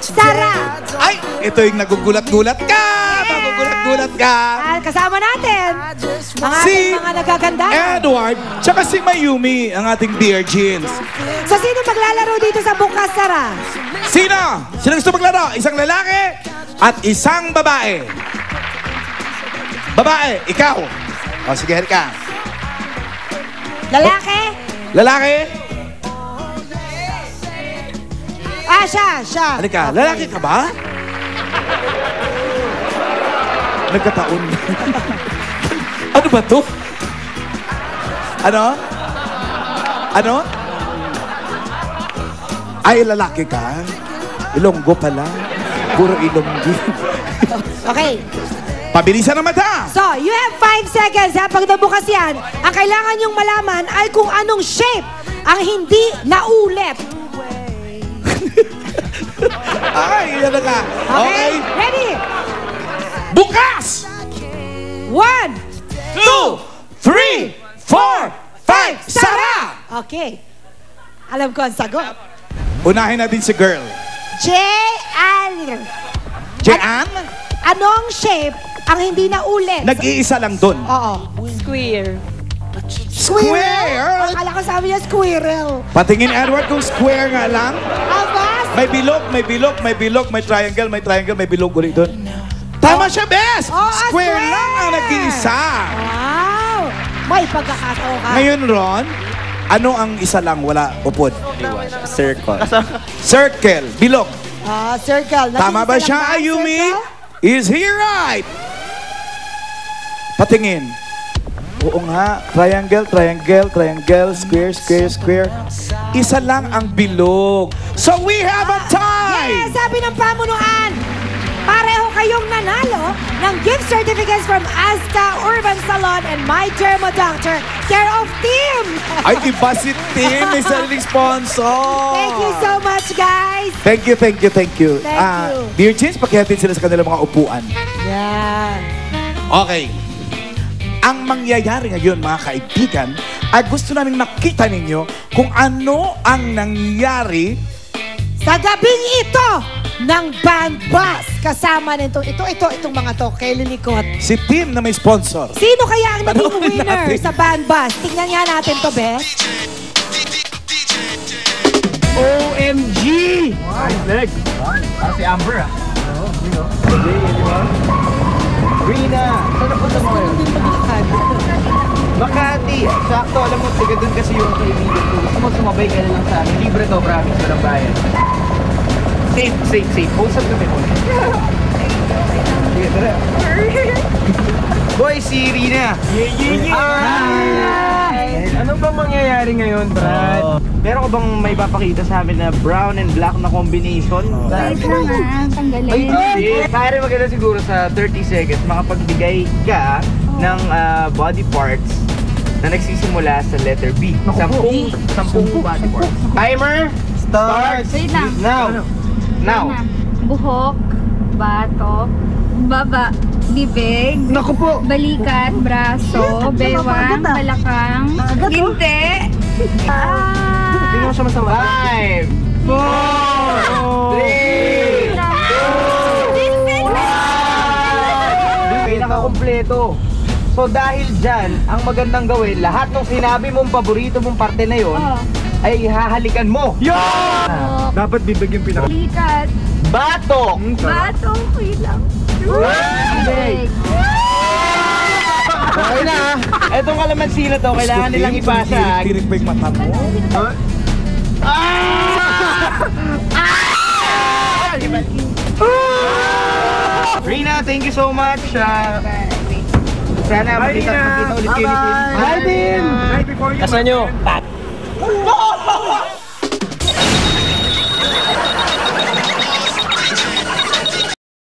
Sara. Ay, ito yung nagugulat-gulat ka! Nagugulat-gulat ka! At kasama natin ang Si ating mga nagaganda. Edward, tsaka si Mayumi, ang ating dear jeans. So sino maglalaro dito sa Bukas, Sara? Sino? Sino gusto maglaro? Isang lalaki at isang babae. Babae, ikaw. O, sige, halika. Lalaki? Lalaki, Siya. halika. Lalaki ka ba? Nagkataon. Ano ba to? Ano? Ay, lalaki ka? Ilonggo pala. Puro ilonggi. Okay. Pabilisan ang mata! So, you have 5 seconds. Pag nabukas yan, ang kailangan nyong malaman ay kung anong shape ang hindi naulit. Ay, yan na ka. Okay. Ready? Bukas! 1, 2, 3, 4, 5, Sara! Okay. Alam ko ang sagot. Unahin natin si girl. J-Al. Jean? Anong shape ang hindi naulit? Nag-iisa lang dun. Oo. Square. Square? Akala ko sabi niya squirrel. Patingin, Edward, kung square nga lang. Abas? May bilog, may bilog, may bilog, may triangle, may triangle, may bilog ulit dun. Tama siya, Bes! Oh, Square lang ang nag-iisa. Wow! May pagkakataon ka. Ngayon, Ron, ano ang isa lang wala upod? Circle. Circle, bilog. Circle. Tama ba Nag-iisa siya, lang ba? Ayumi? Circle? Is he right? Patingin. Oo nga. Triangle, triangle, triangle, square, square, square. Isa lang ang bilog. So we have a tie! Yes, sabi ng pamunuan. Pareho kayong nanalo ng gift certificates from Azta Urban Salon and My Dermo Doctor, care of Team. Ay, iba si Tim. May sariling sponsor. Thank you so much, guys. Thank you, thank you, thank you. Thank you. Dear Jeans, pakihatid sila sa kanilang mga upuan. Yeah. Okay. Ang mangyayari ngayon, mga kaibigan, ay gusto namin makita ninyo kung ano ang nangyari Sa gabing ito ng Band Bus. Kasama nito. Itong mga to. Kay Lilikot. si Tim na may sponsor. Sino kaya ang naging Panoorin winner natin. sa Band Bus? Tingnan nga natin to, Bes. OMG! Nice leg. Si Amber ah. Oo, yun o. Rina, saan na punta mo ngayon? Makati. Sakto, alam mo, taga doon kasi yung kaibigan ko. Gusto mo sumabay ka na lang sa amin. Libre to, promise, walang bayan. Safe. Usap kami mo. Sige, tara. Boy, si Rina. Hi! Ano bang mangyayari ngayon, Brad? Meron ka bang may papakita sa amin na brown and black na combination? Wait lang tanggalin. Ay, pare maganda siguro sa 30 seconds makapagbigay ka ng body parts na nagsisimula sa letter B. Sampung body parts. Timer starts Wait lang. now. Buhok, batok, baba, bibig, Naku po! balikat, braso, bewang, balakang, ginte. Hindi mo siya masama. 5, 4, 3, 2, 1. Pinaka-kompleto. So dahil dyan, ang magandang gawin, lahat ng sinabi mong paborito mong parte na yon ay hahalikan mo. Dapat bibigyan pinaka... Balikat, Batok! batok, wait lang. Bibig. Okay na ha. Etong kalamansi na to, kailangan nilang ipasa. Tirik pa yung mata mo. Rina, thank you so much. Sana makita ulit kayo ni Tim. Hi, Tim! Asan nyo?